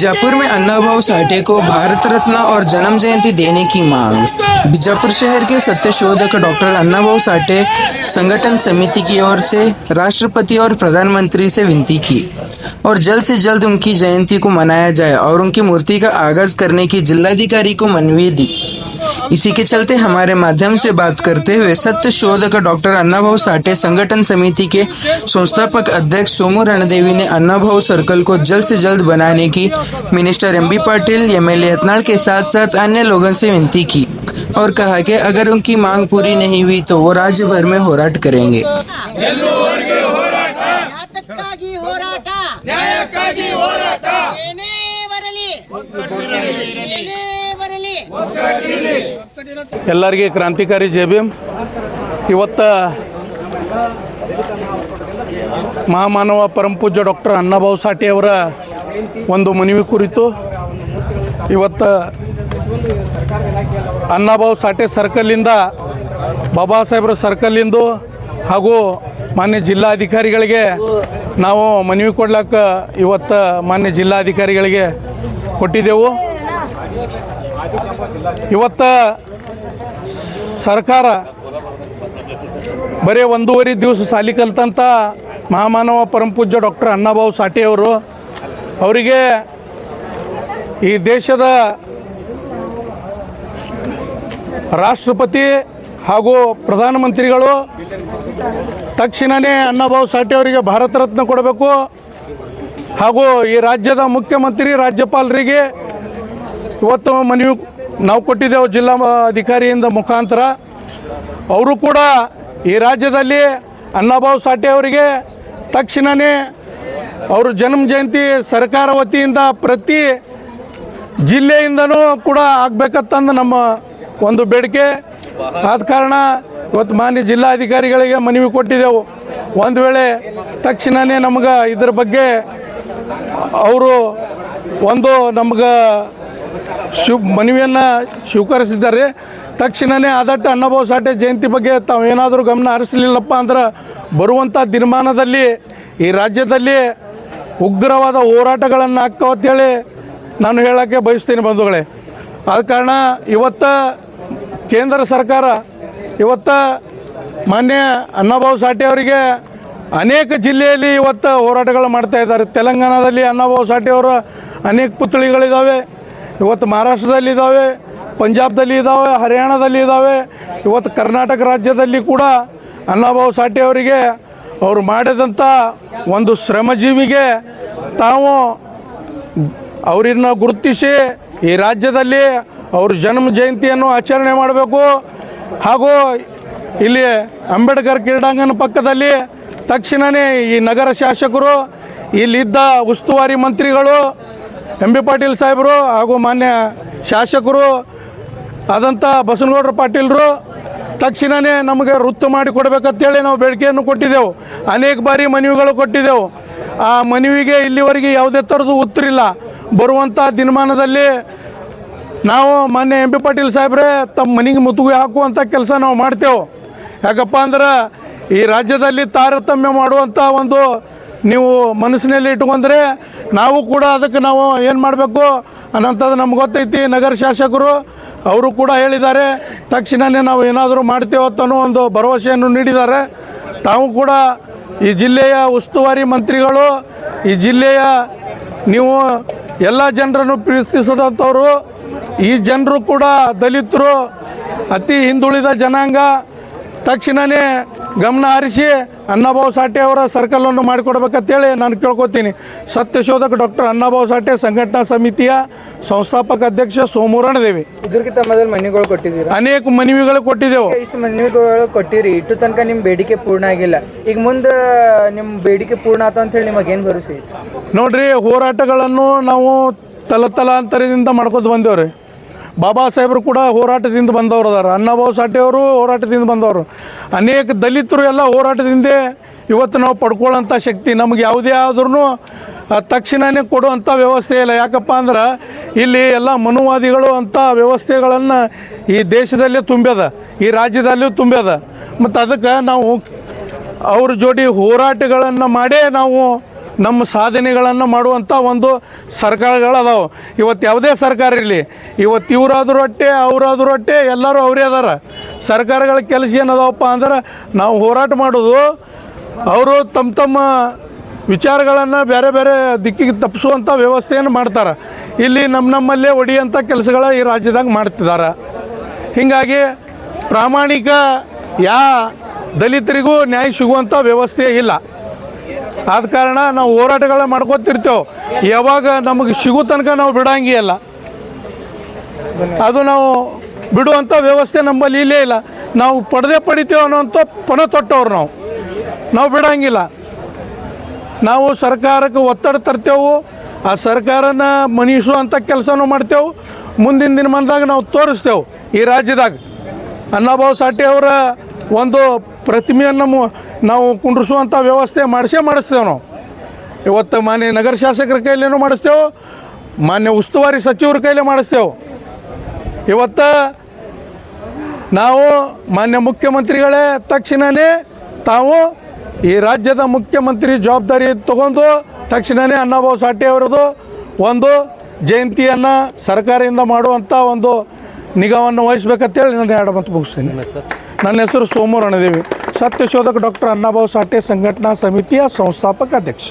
बीजापुर में अन्नाभाऊ साठे को भारत रत्न और जन्म जयंती देने की मांग। बीजापुर शहर के सत्यशोधक डॉक्टर अन्नाभाऊ साठे संगठन समिति की ओर से राष्ट्रपति और प्रधानमंत्री से विनती की और जल्द से जल्द उनकी जयंती को मनाया जाए और उनकी मूर्ति का आगाज करने की जिलाधिकारी को मनवी दी। इसी के चलते हमारे माध्यम से बात करते हुए सत्य शोधक डॉक्टर अन्नाभाऊ साठे संगठन समिति के संस्थापक अध्यक्ष सोमू रणदेवी ने अन्नाभाऊ सर्कल को जल्द से जल्द बनाने की minister MB Patil, MLA Yatnal के साथ साथ अन्य लोगों से विनती की और कहा कि अगर उनकी मांग पूरी नहीं हुई तो वो राज्य भर में होराट करेंगे। ಎಲ್ಲರಿಗೆ ಕ್ರಾಂತಿಕಾರಿ ಜೈ ಭೀಮ್। ಇವತ್ತು ಮಹಾಮಾನವ ಪರಮಪೂಜ್ಯ ಡಾಕ್ಟರ್ ಅನ್ನಭಾऊ ಸಾಠೆ ಅವರ ಒಂದು ಮನವಿ ಕುರಿತು ಇವತ್ತು ಅನ್ನಭಾऊ ಸಾಠೆ ಸರ್ಕಲಿಂದ ಬಾಬಾ ಸಾಹೇಬ್ರ ಸರ್ಕಲಿಂದ ಹಾಗೂ ಮಾನ್ಯ ಜಿಲ್ಲಾಧಿಕಾರಿಗಳಿಗೆ ನಾವು ಮನವಿ ಕೊಡ್ಲಿಕ್ಕೆ ಇವತ್ತು ಮಾನ್ಯ ಜಿಲ್ಲಾಧಿಕಾರಿಗಳಿಗೆ ಕೊಟ್ಟಿದ್ದೆವು। ಇವತ್ತು ಸರ್ಕಾರ ಬರೀ 1.5 ದಿವಸ ಸಾಲಿ ಕಲಿತಂಥ ಮಹಾಮಾನವ ಪರಮಪೂಜ್ಯ ಡಾಕ್ಟರ್ ಅನ್ನಭಾऊ ಸಾಠೆ ಅವರಿಗೆ ಈ ದೇಶದ ರಾಷ್ಟ್ರಪತಿ ಹಾಗೂ ಪ್ರಧಾನಮಂತ್ರಿಗಳು ತಕ್ಷಣವೇ ಅನ್ನಭಾऊ ಸಾಠೆ ಅವರಿಗೆ ಭಾರತ ರತ್ನ ಕೊಡಬೇಕು ಹಾಗೂ ಈ ರಾಜ್ಯದ ಮುಖ್ಯಮಂತ್ರಿ ರಾಜ್ಯಪಾಲರಿಗೆ ಇವತ್ತು ಮನವಿ ನಾವು ಕೊಟ್ಟಿದ್ದೆವು ಜಿಲ್ಲಾ ಅಧಿಕಾರಿಯಿಂದ ಮುಖಾಂತರ। ಅವರು ಕೂಡ ಈ ರಾಜ್ಯದಲ್ಲಿ ಅನ್ನಭಾऊ ಸಾಠೆ ಅವರಿಗೆ ತಕ್ಷಣವೇ ಅವರು ಜನ್ಮ ಜಯಂತಿ ಸರ್ಕಾರ ವತಿಯಿಂದ ಪ್ರತಿ ಜಿಲ್ಲೆಯಿಂದನೂ ಕೂಡ ಆಗಬೇಕಂತಂದು ನಮ್ಮ ಒಂದು ಬೇಡಿಕೆ ಆದ ಕಾರಣ ಇವತ್ತು ಮಾನ್ಯ ಜಿಲ್ಲಾಧಿಕಾರಿಗಳಿಗೆ ಮನವಿ ಕೊಟ್ಟಿದ್ದೆವು। ಒಂದು ವೇಳೆ ತಕ್ಷಣವೇ ನಮಗೆ ಇದರ ಬಗ್ಗೆ ಅವರು ಒಂದು ನಮ್ಗೆ ಮನವಿಯನ್ನು ಸ್ವೀಕರಿಸಿದ್ದಾರೆ। ತಕ್ಷಣವೇ ಆದಟ್ಟು ಅನ್ನಭಾऊ ಸಾಠೆ ಜಯಂತಿ ಬಗ್ಗೆ ತಾವೇನಾದರೂ ಗಮನ ಹರಿಸಲಿಲ್ಲಪ್ಪ ಅಂದ್ರೆ ಬರುವಂಥ ದಿನಮಾನದಲ್ಲಿ ಈ ರಾಜ್ಯದಲ್ಲಿ ಉಗ್ರವಾದ ಹೋರಾಟಗಳನ್ನು ಹಾಕುವಂತೇಳಿ ನಾನು ಹೇಳೋಕ್ಕೆ ಬಯಸ್ತೀನಿ ಬಂಧುಗಳೇ। ಆದ ಕಾರಣ ಇವತ್ತು ಕೇಂದ್ರ ಸರ್ಕಾರ ಇವತ್ತು ಮಾನ್ಯ ಅನ್ನಭಾऊ ಸಾಠೆ ಅವರಿಗೆ ಅನೇಕ ಜಿಲ್ಲೆಯಲ್ಲಿ ಇವತ್ತು ಹೋರಾಟಗಳು ಮಾಡ್ತಾಯಿದ್ದಾರೆ। ತೆಲಂಗಾಣದಲ್ಲಿ ಅನ್ನಭಾऊ ಸಾಠೆ ಅವರ ಅನೇಕ ಪುತ್ಥಳಿಗಳಿದ್ದಾವೆ, ಇವತ್ತು ಮಹಾರಾಷ್ಟ್ರದಲ್ಲಿದ್ದಾವೆ, ಪಂಜಾಬ್ದಲ್ಲಿ ಇದ್ದಾವೆ, ಹರಿಯಾಣದಲ್ಲಿ ಇದ್ದಾವೆ, ಇವತ್ತು ಕರ್ನಾಟಕ ರಾಜ್ಯದಲ್ಲಿ ಕೂಡ ಅನ್ನಭಾऊ ಸಾಠೆ ಅವರಿಗೆ ಅವರು ಮಾಡಿದಂಥ ಒಂದು ಶ್ರಮಜೀವಿಗೆ ತಾವು ಅವರನ್ನು ಗುರುತಿಸಿ ಈ ರಾಜ್ಯದಲ್ಲಿ ಅವ್ರ ಜನ್ಮ ಜಯಂತಿಯನ್ನು ಆಚರಣೆ ಮಾಡಬೇಕು ಹಾಗೂ ಇಲ್ಲಿ ಅಂಬೇಡ್ಕರ್ ಕ್ರೀಡಾಂಗಣ ಪಕ್ಕದಲ್ಲಿ ತಕ್ಷಣವೇ ಈ ನಗರ ಶಾಸಕರು ಇಲ್ಲಿದ್ದ ಉಸ್ತುವಾರಿ ಮಂತ್ರಿಗಳು ಎಂ ಬಿ ಪಾಟೀಲ್ ಸಾಹೇಬರು ಹಾಗೂ ಮಾನ್ಯ ಶಾಸಕರು ಆದಂಥ ಬಸನಗೌಡರ ಪಾಟೀಲರು ತಕ್ಷಣವೇ ನಮಗೆ ವೃತ್ತ ಮಾಡಿ ಕೊಡಬೇಕಂತೇಳಿ ನಾವು ಬೇಡಿಕೆಯನ್ನು ಕೊಟ್ಟಿದ್ದೆವು। ಅನೇಕ ಬಾರಿ ಮನವಿಗಳು ಕೊಟ್ಟಿದ್ದೆವು। ಆ ಮನವಿಗೆ ಇಲ್ಲಿವರೆಗೆ ಯಾವುದೇ ಥರದ್ದು ಉತ್ತರಿಲ್ಲ। ಬರುವಂಥ ದಿನಮಾನದಲ್ಲಿ ನಾವು ಮಾನ್ಯ ಎಂ ಬಿ ಪಾಟೀಲ್ ಸಾಹೇಬ್ರೆ ತಮ್ಮ ಮನೆಗೆ ಮುತ್ತಿಗೆ ಹಾಕುವಂಥ ಕೆಲಸ ನಾವು ಮಾಡ್ತೇವೆ। ಯಾಕಪ್ಪ ಅಂದ್ರೆ ಈ ರಾಜ್ಯದಲ್ಲಿ ತಾರತಮ್ಯ ಮಾಡುವಂಥ ಒಂದು ನೀವು ಮನಸ್ಸಿನಲ್ಲಿ ಇಟ್ಕೊಂಡ್ರೆ ನಾವು ಕೂಡ ಅದಕ್ಕೆ ನಾವು ಏನು ಮಾಡಬೇಕು ಅನ್ನೋಂಥದ್ದು ನಮ್ಗೆ ಗೊತ್ತೈತಿ। ನಗರ ಶಾಸಕರು ಅವರು ಕೂಡ ಹೇಳಿದ್ದಾರೆ ತಕ್ಷಣವೇ ನಾವು ಏನಾದರೂ ಮಾಡ್ತೇವೆ ಅನ್ನೋ ಒಂದು ಭರವಸೆಯನ್ನು ನೀಡಿದ್ದಾರೆ। ತಾವು ಕೂಡ ಈ ಜಿಲ್ಲೆಯ ಉಸ್ತುವಾರಿ ಮಂತ್ರಿಗಳು, ಈ ಜಿಲ್ಲೆಯ ನೀವು ಎಲ್ಲ ಜನರನ್ನು ಪ್ರೀತಿಸಿದಂಥವರು, ಈ ಜನರು ಕೂಡ ದಲಿತರು, ಅತಿ ಹಿಂದುಳಿದ ಜನಾಂಗ, ತಕ್ಷಣವೇ ಗಮನ ಹರಿಸಿ ಅನ್ನಭಾऊ ಸಾಠೆ ಅವರ ಸರ್ಕಲನ್ನು ಮಾಡಿಕೊಡ್ಬೇಕಂತೇಳಿ ನಾನು ಕೇಳ್ಕೊತೀನಿ। ಸತ್ಯಶೋಧಕ ಡಾಕ್ಟರ್ ಅನ್ನಭಾऊ ಸಾಠೆ ಸಂಘಟನಾ ಸಮಿತಿಯ ಸಂಸ್ಥಾಪಕ ಅಧ್ಯಕ್ಷ ಸೋಮು ರಣದೇವಿ। ಇದಕ್ಕಿಂತ ಮೊದಲು ಮನವಿಗಳು ಕೊಟ್ಟಿದ್ದೀರಾ? ಅನೇಕ ಮನವಿಗಳು ಕೊಟ್ಟಿದ್ದೆವು। ಇಷ್ಟು ಮನವಿಗಳು ಕೊಟ್ಟಿರಿ, ಇಟ್ಟು ತನಕ ನಿಮ್ಮ ಬೇಡಿಕೆ ಪೂರ್ಣ ಆಗಿಲ್ಲ, ಈಗ ಮುಂದೆ ನಿಮ್ಮ ಬೇಡಿಕೆ ಪೂರ್ಣ ಆತ ಅಂತೇಳಿ ನಿಮಗೇನು ಭರವಸೆ ಐತಿ? ನೋಡ್ರಿ, ಹೋರಾಟಗಳನ್ನು ನಾವು ತಲಾಂತರದಿಂದ ಮಾಡ್ಕೊತ ಬಂದೇವ್ರಿ। ಬಾಬಾ ಸಾಹೇಬರು ಕೂಡ ಹೋರಾಟದಿಂದ ಬಂದವರು ಅದಾರ, ಅನ್ನಭಾऊ ಸಾಠೆ ಅವರು ಹೋರಾಟದಿಂದ ಬಂದವರು, ಅನೇಕ ದಲಿತರು ಎಲ್ಲ ಹೋರಾಟದಿಂದ ಇವತ್ತು ನಾವು ಪಡ್ಕೊಳ್ಳೋಂಥ ಶಕ್ತಿ ನಮಗೆ ಯಾವುದೇ ಆದ್ರೂ ತಕ್ಷಣವೇ ಕೊಡುವಂಥ ವ್ಯವಸ್ಥೆ ಇಲ್ಲ। ಯಾಕಪ್ಪ ಅಂದ್ರೆ ಇಲ್ಲಿ ಎಲ್ಲ ಮನುವಾದಿಗಳು ಅಂಥ ವ್ಯವಸ್ಥೆಗಳನ್ನು ಈ ದೇಶದಲ್ಲೇ ತುಂಬ್ಯದ, ಈ ರಾಜ್ಯದಲ್ಲೂ ತುಂಬ್ಯದ। ಮತ್ತು ಅದಕ್ಕೆ ನಾವು ಅವ್ರ ಜೋಡಿ ಹೋರಾಟಗಳನ್ನು ಮಾಡೇ ನಾವು ನಮ್ಮ ಸಾಧನೆಗಳನ್ನು ಮಾಡುವಂಥ ಒಂದು ಸರ್ಕಾರಗಳದಾವೆ. ಇವತ್ತು ಯಾವುದೇ ಸರ್ಕಾರ ಇರಲಿ, ಇವತ್ತು ಇವರಾದರೂ ಅಟ್ಟೆ ಅವರಾದರೂ ಅಟ್ಟೆ ಎಲ್ಲರೂ ಅವರೇ ಅದಾರ. ಸರ್ಕಾರಗಳ ಕೆಲಸ ಏನದಾವಪ್ಪ ಅಂದ್ರೆ ನಾವು ಹೋರಾಟ ಮಾಡೋದು, ಅವರು ತಮ್ಮ ವಿಚಾರಗಳನ್ನು ಬೇರೆ ಬೇರೆ ದಿಕ್ಕಿಗೆ ತಪ್ಪಿಸುವಂಥ ವ್ಯವಸ್ಥೆಯನ್ನು ಮಾಡ್ತಾರೆ. ಇಲ್ಲಿ ನಮ್ಮಲ್ಲೇ ಒಡೆಯುವಂಥ ಕೆಲಸಗಳ ಈ ರಾಜ್ಯದಾಗ ಮಾಡ್ತಿದ್ದಾರೆ. ಹೀಗಾಗಿ ಪ್ರಾಮಾಣಿಕ ದಲಿತರಿಗೂ ನ್ಯಾಯ ಸಿಗುವಂಥ ವ್ಯವಸ್ಥೆ ಇಲ್ಲ. ಆದ ಕಾರಣ ನಾವು ಹೋರಾಟಗಳ ಮಾಡ್ಕೊತಿರ್ತೇವೆ. ಯಾವಾಗ ನಮಗೆ ಸಿಗೋ ತನಕ ನಾವು ಬಿಡೋಂಗಿಲ್ಲ. ಅದು ನಾವು ಬಿಡುವಂಥ ವ್ಯವಸ್ಥೆ ನಮ್ಮಲ್ಲಿ ಇಲ್ಲೇ ಇಲ್ಲ. ನಾವು ಪಡಿತೇವೆ ಅನ್ನೋಂಥ ಪಣ ತೊಟ್ಟವ್ರು ನಾವು ಬಿಡೋಂಗಿಲ್ಲ. ನಾವು ಸರ್ಕಾರಕ್ಕೆ ಒತ್ತಡ ತರ್ತೇವೆ, ಆ ಸರ್ಕಾರನ ಮನೀಸುವಂಥ ಕೆಲಸನೂ ಮಾಡ್ತೇವೆ. ಮುಂದಿನ ದಿನಮಾನದಾಗ ನಾವು ತೋರಿಸ್ತೇವೆ ಈ ರಾಜ್ಯದಾಗ ಅಣ್ಣಾಭಾऊ ಸಾಠೆ ಅವರ ಒಂದು ಪ್ರತಿಮೆಯನ್ನು ನಾವು ಕುಂಡ್ರಿಸುವಂಥ ವ್ಯವಸ್ಥೆ ಮಾಡಿಸ್ತೇವೆ. ನಾವು ಇವತ್ತು ಮಾನ್ಯ ನಗರ ಶಾಸಕರ ಕೈಲೇನೂ ಮಾಡಿಸ್ತೇವೆ, ಮಾನ್ಯ ಉಸ್ತುವಾರಿ ಸಚಿವರ ಕೈಲೇ ಮಾಡಿಸ್ತೇವೆ. ಇವತ್ತು ನಾವು ಮಾನ್ಯ ಮುಖ್ಯಮಂತ್ರಿಗಳೇ ತಕ್ಷಣವೇ ತಾವು ಈ ರಾಜ್ಯದ ಮುಖ್ಯಮಂತ್ರಿ ಜವಾಬ್ದಾರಿ ತಗೊಂಡು ತಕ್ಷಣವೇ ಅಣ್ಣಾಭಾऊ ಸಾಠೆ ಅವರದು ಒಂದು ಜಯಂತಿಯನ್ನು ಸರ್ಕಾರದಿಂದ ಮಾಡುವಂಥ ಒಂದು ನಿಗಾವನ್ನು ವಹಿಸ್ಬೇಕಂತೇಳಿ ನಾನು 2 ಮಾತು ಮುಗಿಸ್ತೀನಿ. ನನ್ನ ಹೆಸರು ಸೋಮು ರಣದೇವಿ, ಸತ್ಯಶೋಧಕ ಡಾಕ್ಟರ್ ಅಣ್ಣಾಭಾऊ ಸಾಠೆ ಸಂಘಟನಾ ಸಮಿತಿಯ ಸಂಸ್ಥಾಪಕ ಅಧ್ಯಕ್ಷ.